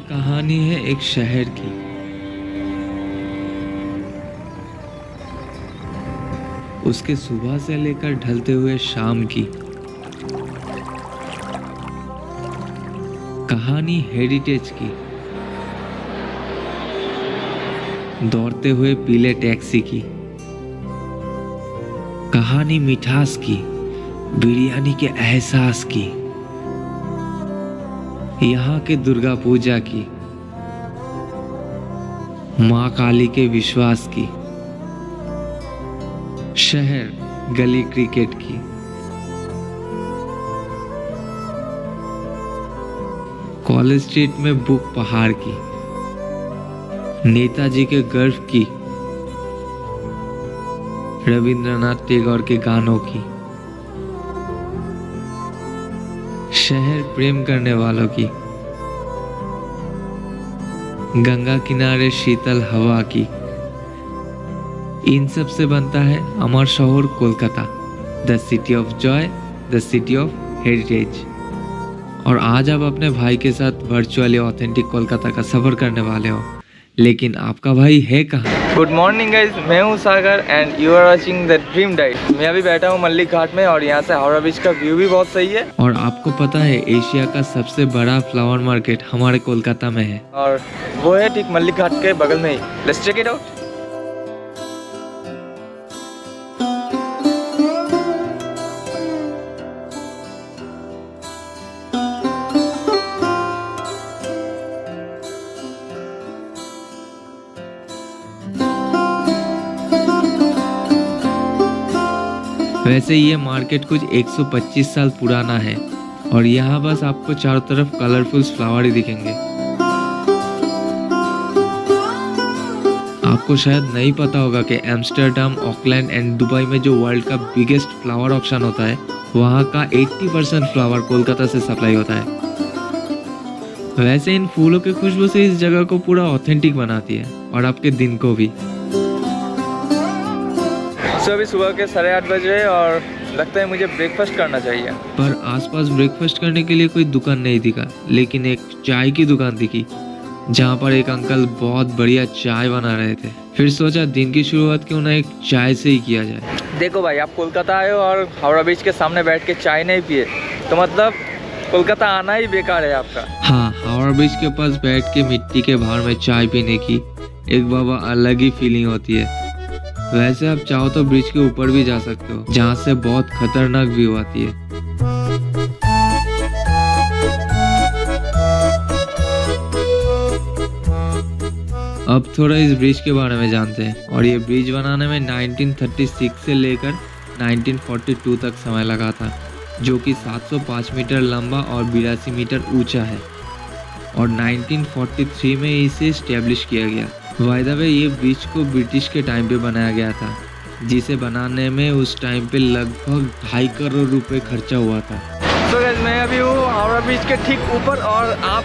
कहानी है एक शहर की। उसके सुबह से लेकर ढलते हुए शाम की। कहानी हेरिटेज की, दौड़ते हुए पीले टैक्सी की। कहानी मिठास की, बिरयानी के एहसास की। यहाँ के दुर्गा पूजा की, माँ काली के विश्वास की। शहर गली क्रिकेट की। कॉलेज स्ट्रीट में बुक पहाड़ की। नेताजी के गर्व की। रविंद्रनाथ टैगोर के गानों की। शहर प्रेम करने वालों की। गंगा किनारे शीतल हवा की। इन सब से बनता है अमर शहर Kolkata, the city of Joy, the city of heritage. और आज आप अपने भाई के साथ वर्चुअली ऑथेंटिक कोलकाता का सफर करने वाले हो, लेकिन आपका भाई है कहाँ? गुड मॉर्निंग गाइज, मैं हूँ Sagar and you are watching the dream diet. मैं अभी बैठा हूँ मल्लिक घाट में और यहाँ से हावड़ा बीच का व्यू भी बहुत सही है। और आपको पता है एशिया का सबसे बड़ा फ्लावर मार्केट हमारे कोलकाता में है, और वो है ठीक मल्लिक घाट के बगल में ही। Let's check it out. वैसे ये मार्केट कुछ 125 साल पुराना है और यहाँ बस आपको चारों तरफ कलरफुल फ्लावर ही दिखेंगे। आपको शायद नहीं पता होगा कि एम्स्टर्डम, ऑकलैंड एंड दुबई में जो वर्ल्ड का बिगेस्ट फ्लावर ऑक्शन होता है, वहाँ का 80% फ्लावर कोलकाता से सप्लाई होता है। वैसे इन फूलों की खुशबू से इस जगह को पूरा ऑथेंटिक बनाती है और आपके दिन को भी। अभी सुबह के 8:30 बज रहे और लगता है मुझे ब्रेकफास्ट करना चाहिए। पर आसपास ब्रेकफास्ट करने के लिए कोई दुकान नहीं दिखा, लेकिन एक चाय की दुकान दिखी जहाँ पर एक अंकल बहुत बढ़िया चाय बना रहे थे। फिर सोचा दिन की शुरुआत क्यों ना एक चाय से ही किया जाए। देखो भाई, आप कोलकाता आए हो और हावड़ा बीच के सामने बैठ के चाय नहीं पिए तो मतलब कोलकाता आना ही बेकार है आपका। हाँ, हावड़ा बीच के पास बैठ के मिट्टी के भार में चाय पीने की एक बाबा अलग ही फीलिंग होती है। वैसे आप चाहो तो ब्रिज के ऊपर भी जा सकते हो, जहाँ से बहुत खतरनाक व्यू आती है। अब थोड़ा इस ब्रिज के बारे में जानते हैं। और ये ब्रिज बनाने में 1936 से लेकर 1942 तक समय लगा था, जो कि 705 मीटर लंबा और 82 मीटर ऊंचा है। और 1943 में इसे स्टैब्लिश किया गया। बाय द वे, ये ब्रिज को ब्रिटिश के टाइम पे बनाया गया था, जिसे बनाने में उस टाइम पे लगभग 2.5 करोड़ रुपए खर्चा हुआ था। तो गाइस, मैं अभी हूँ हावड़ा ब्रिज के ठीक ऊपर और आप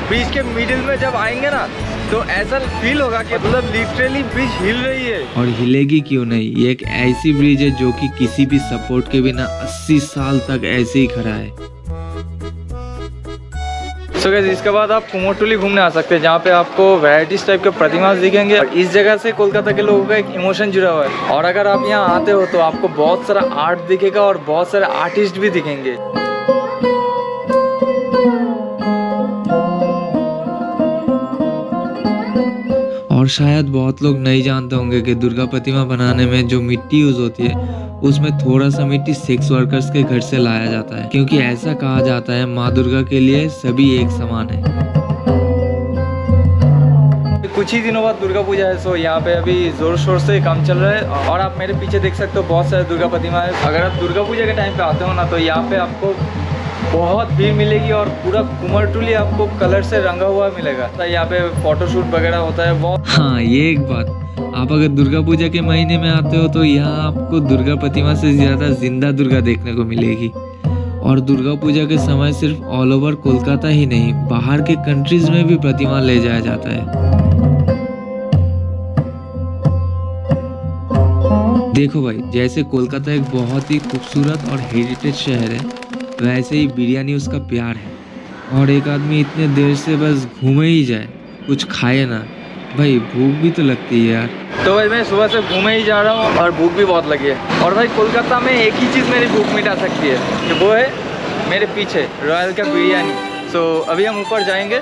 ब्रिज के मिडिल में जब आएंगे ना तो ऐसा फील होगा कि मतलब लिटरली ब्रिज हिल रही है। और हिलेगी क्यों नहीं, ये एक ऐसी ब्रिज है जो कि किसी भी सपोर्ट के बिना 80 साल तक ऐसे ही खड़ा है। सो गाइस, इसके बाद आप कुमोरटुली घूमने आ सकते हैं, जहाँ पे आपको वैराइटीज टाइप के प्रतिमा दिखेंगे। और इस जगह से कोलकाता के लोगों का एक इमोशन जुड़ा हुआ है। और अगर आप यहाँ आते हो तो आपको बहुत सारा आर्ट दिखेगा और बहुत सारे आर्टिस्ट भी दिखेंगे। और शायद बहुत लोग नहीं जानते होंगे कि दुर्गा प्रतिमा बनाने में जो मिट्टी यूज होती है, उसमें थोड़ा सा मिट्टी सेक्स वर्कर्स के घर से लाया जाता है, क्योंकि ऐसा कहा जाता है माँ दुर्गा के लिए सभी एक समान है। कुछ ही दिनों बाद दुर्गा पूजा है, सो यहाँ पे अभी जोर शोर से काम चल रहा है। और आप मेरे पीछे देख सकते हो बहुत सारे दुर्गा प्रतिमा है। अगर आप दुर्गा पूजा के टाइम पे आते हो ना तो यहाँ पे आपको बहुत भीड़ मिलेगी और पूरा कुमोरटुली आपको कलर से रंगा हुआ मिलेगा। तो यहाँ पे फोटोशूट वगैरह होता है बहुत। हाँ, ये एक बात, आप अगर दुर्गा पूजा के महीने में आते हो तो यहाँ आपको दुर्गा प्रतिमा से ज्यादा जिंदा दुर्गा देखने को मिलेगी। और दुर्गा पूजा के समय सिर्फ ऑल ओवर कोलकाता ही नहीं, बाहर के कंट्रीज में भी प्रतिमा ले जाया जाता है। देखो भाई, जैसे कोलकाता एक बहुत ही खूबसूरत और हेरिटेज शहर है, वैसे ही बिरयानी उसका प्यार है। और एक आदमी इतने देर से बस घूमे ही जाए, कुछ खाए ना। भाई भूख भी तो लगती है यार। तो भाई मैं सुबह से घूमे ही जा रहा हूँ और भूख भी बहुत लगी है। और भाई कोलकाता में एक ही चीज़ मेरी भूख मिटा सकती है, कि वो है मेरे पीछे रॉयल का बिरयानी। सो अभी हम ऊपर जाएंगे।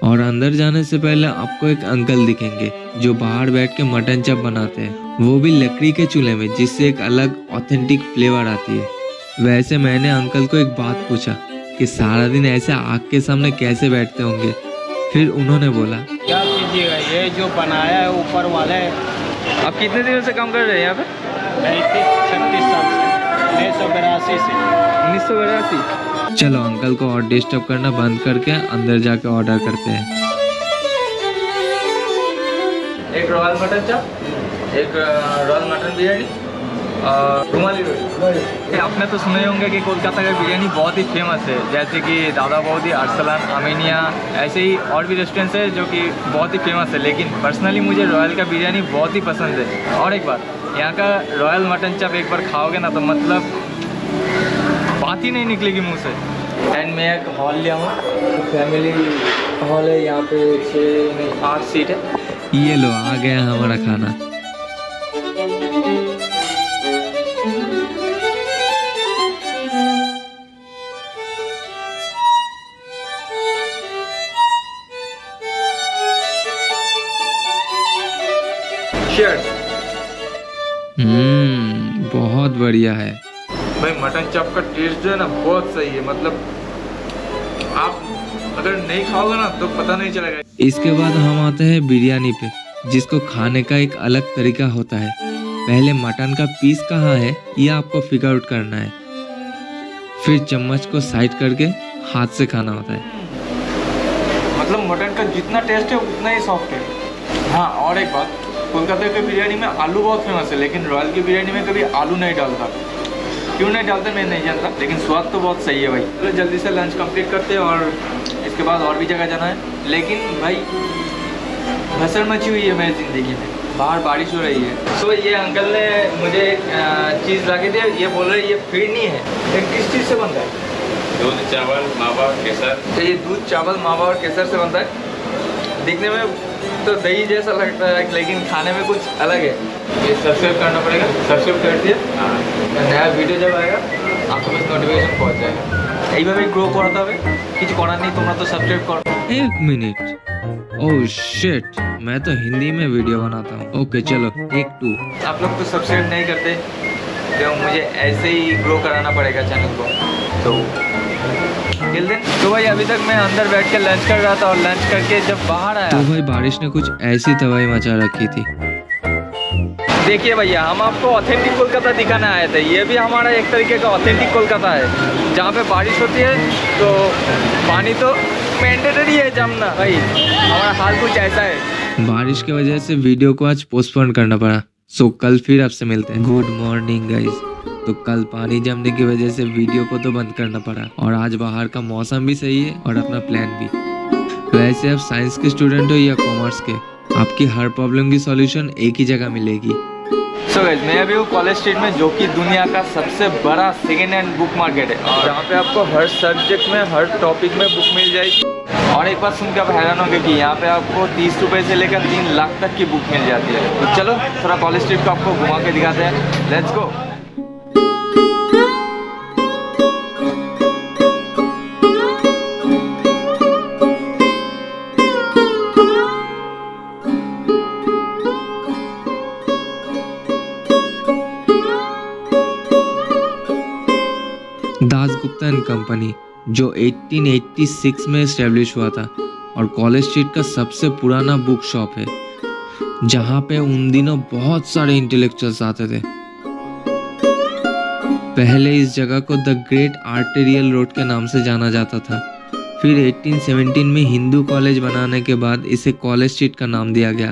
और अंदर जाने से पहले आपको एक अंकल दिखेंगे जो बाहर बैठ के मटन चप बनाते हैं, वो भी लकड़ी के चूल्हे में, जिससे एक अलग ऑथेंटिक फ्लेवर आती है। वैसे मैंने अंकल को एक बात पूछा कि सारा दिन ऐसे आग के सामने कैसे बैठते होंगे। फिर उन्होंने बोला, क्या कीजिएगा, ये जो बनाया है ऊपर वाले। आप कितने दिनों से काम कर रहे हैं यहाँ पे? 36 साल से, 1982 से। 1982। चलो अंकल को और डिस्टर्ब करना बंद करके अंदर जाके ऑर्डर करते हैं। एक रॉयल मटन चप, एक रॉयल मटन बिरयानी और रुमाली रोटी। आपने तो सुने होंगे कि कोलकाता का बिरयानी बहुत ही फेमस है, जैसे कि दादा बौदी, अरसलान, अमीनिया, ऐसे ही और भी रेस्टोरेंट्स है जो कि बहुत ही फेमस है। लेकिन पर्सनली मुझे रॉयल का बिरयानी बहुत ही पसंद है। और एक बात, यहाँ का रॉयल मटन चप एक बार खाओगे ना तो मतलब बात ही नहीं निकलेगी मुँह से। एंड मैं एक हॉल लिया हूँ, फैमिली हॉल है। यहाँ पे 6 नहीं 8 सीट है। ये लो आ गया हमारा खाना। बहुत बढ़िया है भाई। मटन चप का टेस्ट जो है ना बहुत सही है। मतलब आप अगर नहीं खाओगे ना तो पता नहीं चलेगा। इसके बाद हम आते हैं बिरयानी पे, जिसको खाने का एक अलग तरीका होता है। पहले मटन का पीस कहाँ है ये आपको फिगर आउट करना है, फिर चम्मच को साइड करके हाथ से खाना होता है। मतलब मटन का जितना टेस्ट है उतना ही सॉफ्ट है। हाँ, और एक बात, कोलकाता के बिरयानी में आलू बहुत फेमस है, लेकिन रॉयल की बिरयानी में कभी आलू नहीं डालता। क्यों नहीं डालते मैं नहीं जानता, लेकिन स्वाद तो बहुत सही है भाई। तो जल्दी से लंच कंप्लीट करते हैं और इसके बाद और भी जगह जाना है। लेकिन भाई भसड़ मची हुई है मेरी ज़िंदगी में, बाहर बारिश हो रही है। सो ये अंकल ने मुझे एक चीज़ ला के दिया। ये बोल रहे ये फिरनी है। ये किस चीज़ से बनता है? दूध, चावल, मावा और केसर। तो ये दूध, चावल, मावा और केसर से बनता है। दिखने में तो दही जैसा लगता है, लेकिन खाने में कुछ अलग है। ये सब्सक्राइब करना पड़ेगा। सब्सक्राइब कर दिया। नया वीडियो जब आएगा आपको बस नोटिफिकेशन पहुँच जाएगा। এইভাবে গ্রো করাতে হবে, কিছু করার নেই। তোমরা তো সাবস্ক্রাইব করো। एक मिनट, ओह शिट, मैं तो हिंदी में वीडियो बनाता हूँ। ओके चलो टेक 2। आप लोग तो सब्सक्राइब नहीं करते, तो मुझे ऐसे ही ग्रो कराना पड़ेगा चैनल को। तो टिल देन। तो भाई अभी तक मैं अंदर बैठ के लंच कर रहा था, और लंच करके जब बाहर आया तो भाई बारिश ने कुछ ऐसी तबाही मचा रखी थी। देखिए भैया, हम आपको ऑथेंटिक कोलकाता दिखाने आए थे। ये भी हमारा एक तरीके का ऑथेंटिक कोलकाता है, जहाँ पे बारिश होती है तो पानी तो मैंडेटरी है जमना। भाई हमारा हाल कुछ ऐसा है। बारिश की वजह से वीडियो को आज पोस्टपोन करना पड़ा। सो कल फिर आपसे मिलते हैं। Good morning guys. तो कल पानी जमने की वजह से वीडियो को तो बंद करना पड़ा, और आज बाहर का मौसम भी सही है और अपना प्लान भी। वैसे आप साइंस के स्टूडेंट हो या कॉमर्स के, आपकी हर प्रॉब्लम की सॉल्यूशन एक ही जगह मिलेगी। सो गाइस, मैं अभी हूँ कॉलेज स्ट्रीट में, जो कि दुनिया का सबसे बड़ा सेकेंड हैंड बुक मार्केट है, और जहाँ पे आपको हर सब्जेक्ट में, हर टॉपिक में बुक मिल जाएगी। और एक बात सुन के आप हैरान होंगे कि यहाँ पे आपको 30 रुपये से लेकर 3 लाख तक की बुक मिल जाती है। तो चलो थोड़ा कॉलेज स्ट्रीट को आपको घुमा के दिखाते हैं। Let's go. Dasgupta and company, जो 1886 में एस्टेब्लिश हुआ था, और कॉलेज स्ट्रीट का सबसे पुराना बुक शॉप है, जहाँ पे उन दिनों बहुत सारे इंटेलेक्चुअल्स आते थे। पहले इस जगह को द ग्रेट आर्टेरियल रोड के नाम से जाना जाता था। फिर 1817 में हिंदू कॉलेज बनाने के बाद इसे कॉलेज स्ट्रीट का नाम दिया गया।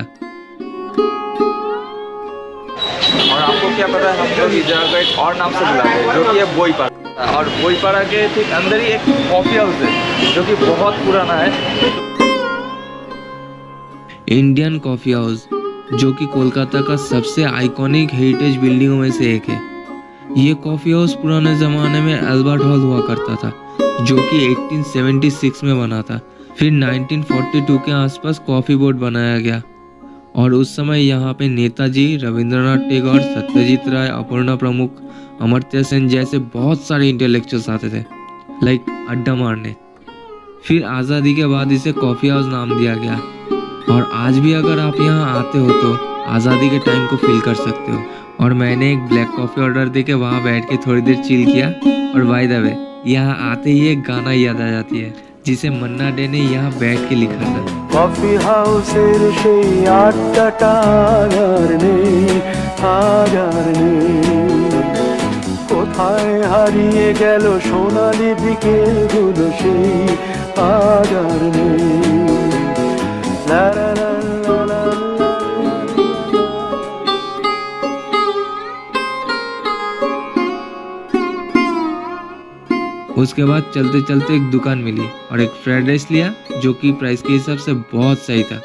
और आपको क्या पता है, हम लोग इस जगह को एक और नाम से बुलाते हैं, जो कि है बोईपाड़ा। और बोईपाड़ा के ठीक अंदर ही एक कॉफ़ी हाउस है, जो कि बहुत पुराना है। इंडियन कॉफ़ी हाउस, जो कि कोलकाता का सबसे आइकॉनिक हेरिटेज बिल्डिंगों में से एक है। ये कॉफ़ी हाउस पुराने ज़माने में अल्बर्ट हॉल हुआ करता था, जो कि 1876 में बना था। फिर 1942 के आसपास कॉफ़ी बोर्ड बनाया गया और उस समय यहाँ पे नेताजी, रविंद्रनाथ टैगोर, सत्यजीत राय, अपूर्णा प्रमुख, अमर्त्य सेन जैसे बहुत सारे इंटेलेक्चुअल्स आते थे, लाइक अड्डा मारने। फिर आज़ादी के बाद इसे कॉफ़ी हाउस नाम दिया गया और आज भी अगर आप यहाँ आते हो तो आज़ादी के टाइम को फील कर सकते हो। और मैंने एक ब्लैक कॉफ़ी ऑर्डर दे के वहाँ बैठ के थोड़ी देर चिल किया। और बाय द वे, यहाँ आते ही एक गाना याद आ जाती है जिसे मन्ना डे ने यहाँ बैठ के लिखा था। কফি হাউসের সেই আড্ডাটা আর নেই কোথায় হারিয়ে গেল সোনালি বিকেলগুলো সেই আজ আর নেই লা লা লা লা লা লা। उसके बाद चलते चलते एक दुकान मिली और एक फ्राइड राइस लिया, जो कि प्राइस के हिसाब से बहुत सही था।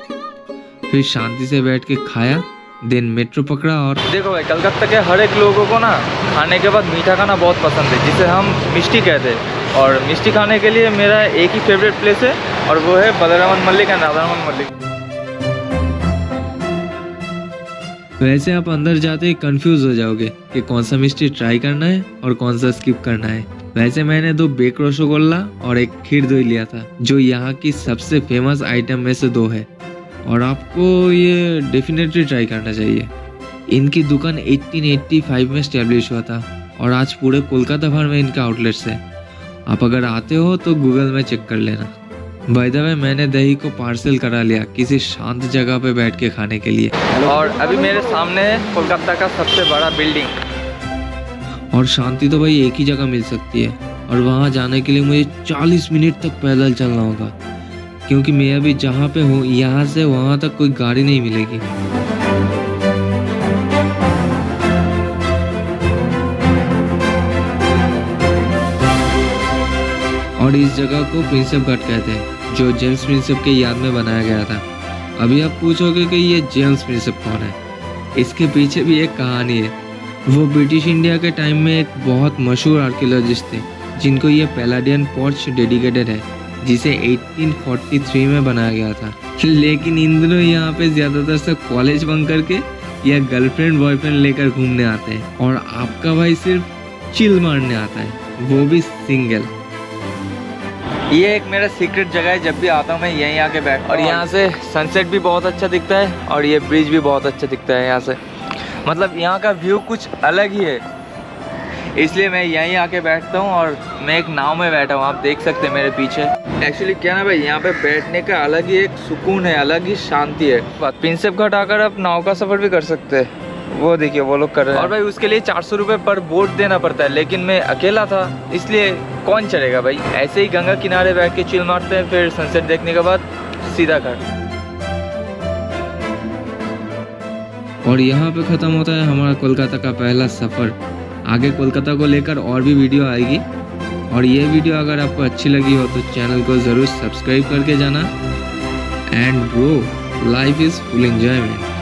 फिर शांति से बैठ के खाया, देन मेट्रो पकड़ा और देखो भाई, कलकत्ता के हर एक लोगों को ना खाने के बाद मीठा खाना बहुत पसंद है, जिसे हम मिष्टी कहते हैं। और मिष्टी खाने के लिए मेरा एक ही फेवरेट प्लेस है और वो है बलरामन मल्लिक एंड राधारमन मल्लिक। वैसे आप अंदर जाते ही कंफ्यूज हो जाओगे कि कौन सा मिष्टी ट्राई करना है और कौन सा स्किप करना है। वैसे मैंने 2 बेक रसगुल्ला और एक खीर दही लिया था, जो यहाँ की सबसे फेमस आइटम में से 2 है और आपको ये डेफिनेटली ट्राई करना चाहिए। इनकी दुकान 1885 में स्टैब्लिश हुआ था और आज पूरे कोलकाता भर में इनका आउटलेट्स है। आप अगर आते हो तो गूगल में चेक कर लेना। बाय द वे, मैंने दही को पार्सल करा लिया किसी शांत जगह पे बैठ के खाने के लिए। और अभी मेरे सामने है कोलकाता का सबसे बड़ा बिल्डिंग। और शांति तो भाई एक ही जगह मिल सकती है और वहाँ जाने के लिए मुझे 40 मिनट तक पैदल चलना होगा, क्योंकि मैं अभी जहाँ पे हूँ यहाँ से वहाँ तक कोई गाड़ी नहीं मिलेगी। और इस जगह को प्रिंसेप घाट कहते हैं, जो जेम्स प्रिंसेप के याद में बनाया गया था। अभी आप पूछोगे कि ये जेम्स प्रिंसेप कौन है? इसके पीछे भी एक कहानी है। वो ब्रिटिश इंडिया के टाइम में एक बहुत मशहूर आर्कियोलॉजिस्ट थे, जिनको ये पैलाडियन पोर्च डेडिकेटेड है, जिसे 1843 में बनाया गया था। लेकिन इन दिनों यहाँ पे ज्यादातर सब कॉलेज बंक करके या गर्लफ्रेंड बॉयफ्रेंड लेकर घूमने आते हैं और आपका भाई सिर्फ चिल मारने आता है, वो भी सिंगल। ये एक मेरा सीक्रेट जगह है, जब भी आता हूँ मैं यहीं आके बैठ, और यहाँ से सनसेट भी बहुत अच्छा दिखता है और ये ब्रिज भी बहुत अच्छा दिखता है यहाँ से। मतलब यहाँ का व्यू कुछ अलग ही है, इसलिए मैं यहीं आके बैठता हूँ। और मैं एक नाव में बैठा हूँ, आप देख सकते हैं मेरे पीछे। एक्चुअली क्या ना भाई, यहाँ पे बैठने का अलग ही एक सुकून है, अलग ही शांति है। प्रिंसेप घाट आकर आप नाव का सफ़र भी कर सकते हैं, वो देखिए वो लोग कर रहे हैं। और भाई उसके लिए 400 रुपये पर बोट देना पड़ता है, लेकिन मैं अकेला था इसलिए कौन चलेगा भाई। ऐसे ही गंगा किनारे बैठ के चिल मारते हैं, फिर सनसेट देखने के बाद सीधा घर। और यहाँ पे ख़त्म होता है हमारा कोलकाता का पहला सफ़र। आगे कोलकाता को लेकर और भी वीडियो आएगी, और ये वीडियो अगर आपको अच्छी लगी हो तो चैनल को ज़रूर सब्सक्राइब करके जाना। And bro, life is full enjoyment.